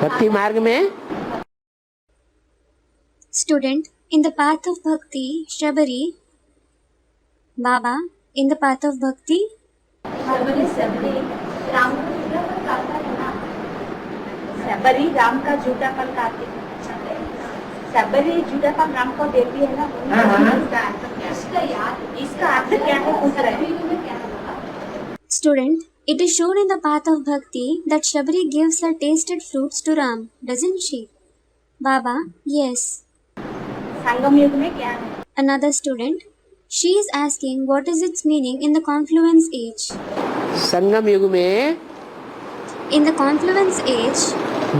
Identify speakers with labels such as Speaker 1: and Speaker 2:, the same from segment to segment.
Speaker 1: भक्ति मार्ग में
Speaker 2: Student, in the path of bhakti, Shabari, Baba, in the path of bhakti,
Speaker 3: Shabari Ram का झूठापन गाती है। शबरी झूठापन राम को देती है ना। इसका अर्थ क्या है पूछ रहे हैं।
Speaker 2: Student, it is shown in the path of bhakti that Shabari gives her tasted fruits to Ram, doesn't she? Baba, yes.
Speaker 3: संगम युग में क्या है?
Speaker 2: Another student, she is asking what is its meaning in the confluence age.
Speaker 1: संगम युग में
Speaker 2: In the confluence age,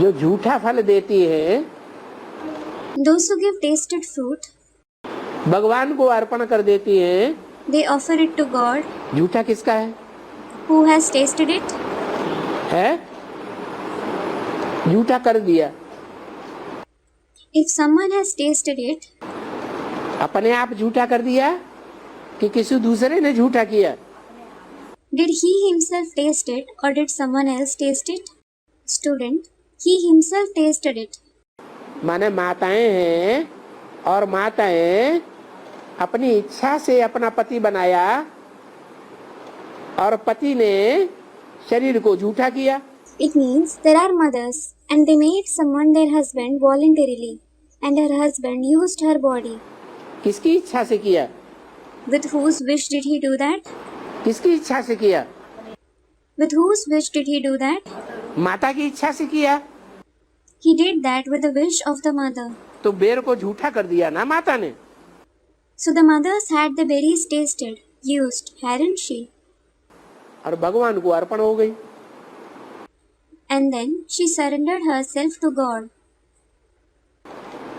Speaker 1: जो झूठा फल देती है
Speaker 2: those who give tasted fruit,
Speaker 1: भगवान को अर्पण कर देती है।
Speaker 2: they offer it to God.
Speaker 1: झूठा किसका है?
Speaker 2: Who has tasted it?
Speaker 1: है झूठा कर दिया।
Speaker 2: If someone has tasted it,
Speaker 1: अपने आप झूठा कर दिया कि किसी दूसरे ने झूठा किया?
Speaker 2: did he himself taste it or did someone else taste it? Student, he himself tasted it.
Speaker 1: माने माताएं हैं और माताएं अपनी इच्छा से अपना पति बनाया और पति ने शरीर को झूठा किया।
Speaker 2: It means there are mothers and they made someone their husband voluntarily and her husband used her body.
Speaker 1: किसकी इच्छा से किया?
Speaker 2: With whose wish did he do that?
Speaker 1: किसकी इच्छा से किया?
Speaker 2: With whose wish did he do that?
Speaker 1: माता की इच्छा से किया।
Speaker 2: He did that with the wish of the mother.
Speaker 1: तो बेर को झूठा कर दिया ना माता ने।
Speaker 2: So the mothers had the berries tasted, used, hadn't she?
Speaker 1: और भगवान को अर्पण हो गई।
Speaker 2: And then she surrendered herself to God.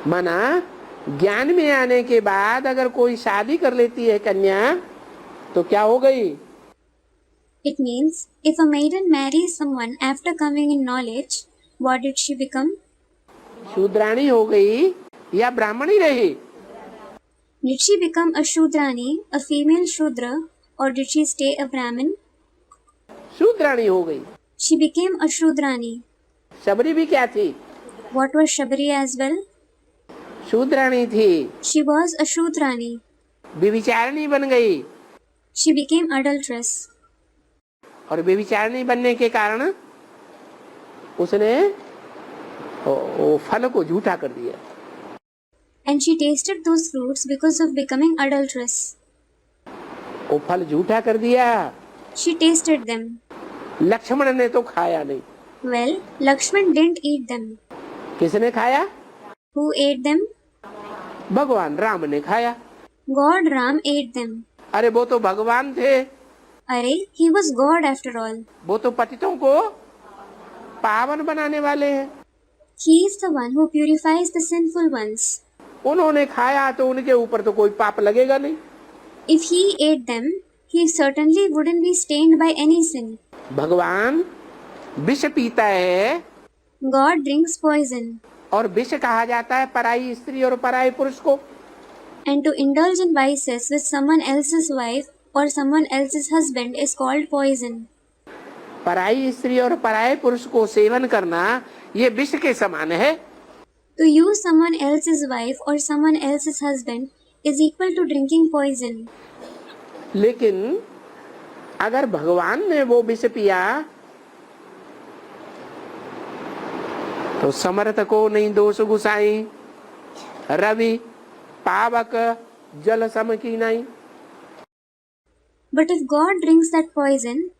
Speaker 1: माना ज्ञान में आने के बाद अगर कोई शादी कर लेती है कन्या तो क्या हो गई?
Speaker 2: It means if a maiden marries someone after coming in knowledge, what did she become?
Speaker 1: शूद्राणी हो गई या ब्राह्मणी रही?
Speaker 2: Did she become a Shudrani, a female Shudra, or did she stay a Brahmin?
Speaker 1: शूद्राणी हो गई।
Speaker 2: She became a Shudrani.
Speaker 1: Shabari भी क्या थी?
Speaker 2: What was Shabari as well?
Speaker 1: शूद्राणी थी।
Speaker 2: She was a Shudrani.
Speaker 1: व्यभिचारिणी बन गई
Speaker 2: She became adulteress.
Speaker 1: और व्यभिचारिणी बनने के कारण उसने वो फल को झूठा कर दिया।
Speaker 2: And she tasted those fruits because of becoming adulteress.
Speaker 1: वो फल झूठा कर दिया।
Speaker 2: She tasted them.
Speaker 1: लक्ष्मण ने तो खाया नहीं।
Speaker 2: Well, Lakshman didn't eat them.
Speaker 1: किसने खाया?
Speaker 2: Who ate them?
Speaker 1: भगवान राम ने खाया।
Speaker 2: God Ram ate them.
Speaker 1: अरे वो तो भगवान थे।
Speaker 2: Arey, he was God after all.
Speaker 1: वो तो पतितों को पावन बनाने वाले हैं।
Speaker 2: He is the one who purifies the sinful ones.
Speaker 1: उन्होंने खाया तो उनके ऊपर तो कोई पाप लगेगा नहीं।
Speaker 2: If he ate them, he certainly wouldn't be stained by any sin.
Speaker 1: भगवान विष पीता है
Speaker 2: God drinks poison.
Speaker 1: और विष कहा जाता है पराई स्त्री और पराई पुरुष को।
Speaker 2: And to indulge in vices with someone else's wife or someone else's husband is called poison.
Speaker 1: पराई स्त्री और पराई पुरुष को सेवन करना ये विष के समान है।
Speaker 2: To use someone else's wife or someone else's husband is equal to drinking poison.
Speaker 1: लेकिन अगर भगवान ने वो विष पिया तो समर्थ को नहीं दोष गुसाई, रवि पावक जल सम की नहीं।
Speaker 2: But if God drinks that poison,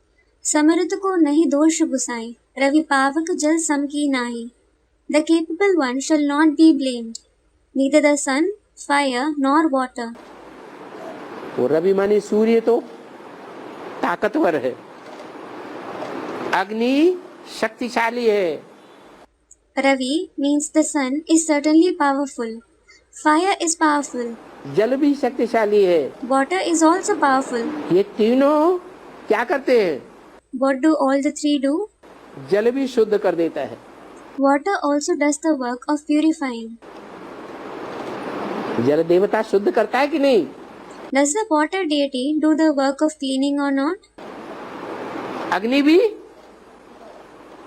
Speaker 2: Samarth ko nahi dosh gusai, Ravi pavak jal sam ki nahi. The capable one shall not be blamed, neither the sun, fire, nor water.
Speaker 1: वो रवि माने सूर्य तो ताकतवर है, अग्नि शक्तिशाली है,
Speaker 2: Ravi means the sun is certainly powerful. Fire is powerful.
Speaker 1: जल भी शक्तिशाली है।
Speaker 2: Water is also powerful.
Speaker 1: ये तीनों क्या करते हैं?
Speaker 2: What do all the three do?
Speaker 1: जल भी शुद्ध कर देता है।
Speaker 2: Water also does the work of purifying.
Speaker 1: जल देवता शुद्ध करता है कि नहीं?
Speaker 2: Does the water deity do the work of cleaning or not?
Speaker 1: अग्नि भी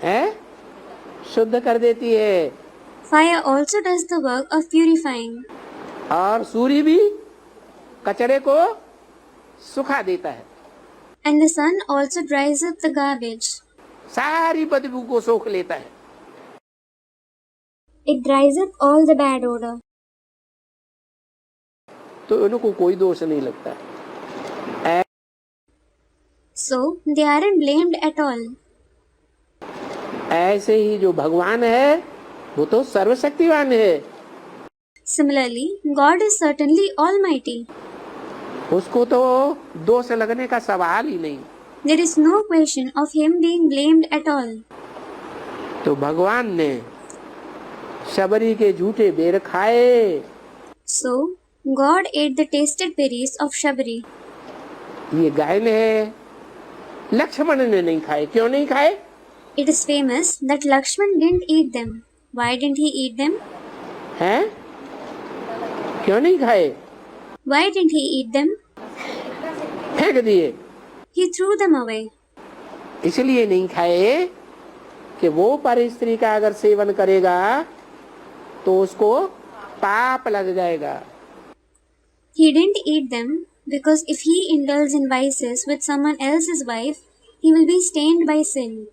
Speaker 1: है, शुद्ध कर देती है।
Speaker 2: Fire also does the work of purifying.
Speaker 1: और सूर्य भी कचरे को सुखा देता है,
Speaker 2: And the sun also dries up the garbage.
Speaker 1: सारी बदबू को सोख लेता है।
Speaker 2: It dries up all the bad odor.
Speaker 1: तो उनको कोई दोष नहीं लगता।
Speaker 2: So they aren't blamed at all.
Speaker 1: ऐसे ही जो भगवान है वो तो सर्वशक्तिवान है,
Speaker 2: Similarly, God is certainly almighty.
Speaker 1: उसको तो दोष लगने का सवाल ही नहीं।
Speaker 2: There is no question of him being blamed at all.
Speaker 1: तो भगवान ने शबरी के झूठे बेर खाए।
Speaker 2: So God ate the tasted berries of Shabari.
Speaker 1: ये गायन है, लक्ष्मण ने नहीं खाए। क्यों नहीं खाए?
Speaker 2: It is famous that Lakshman didn't eat them. Why didn't he eat them?
Speaker 1: हैं? क्यों नहीं खाए?
Speaker 2: Why didn't he eat them?
Speaker 1: फेंक दिए।
Speaker 2: He threw them away.
Speaker 1: इसलिए नहीं खाए कि वो पर स्त्री का अगर सेवन करेगा तो उसको पाप लग जाएगा।
Speaker 2: He didn't eat them because if he indulges in vices with someone else's wife, he will be stained by sin.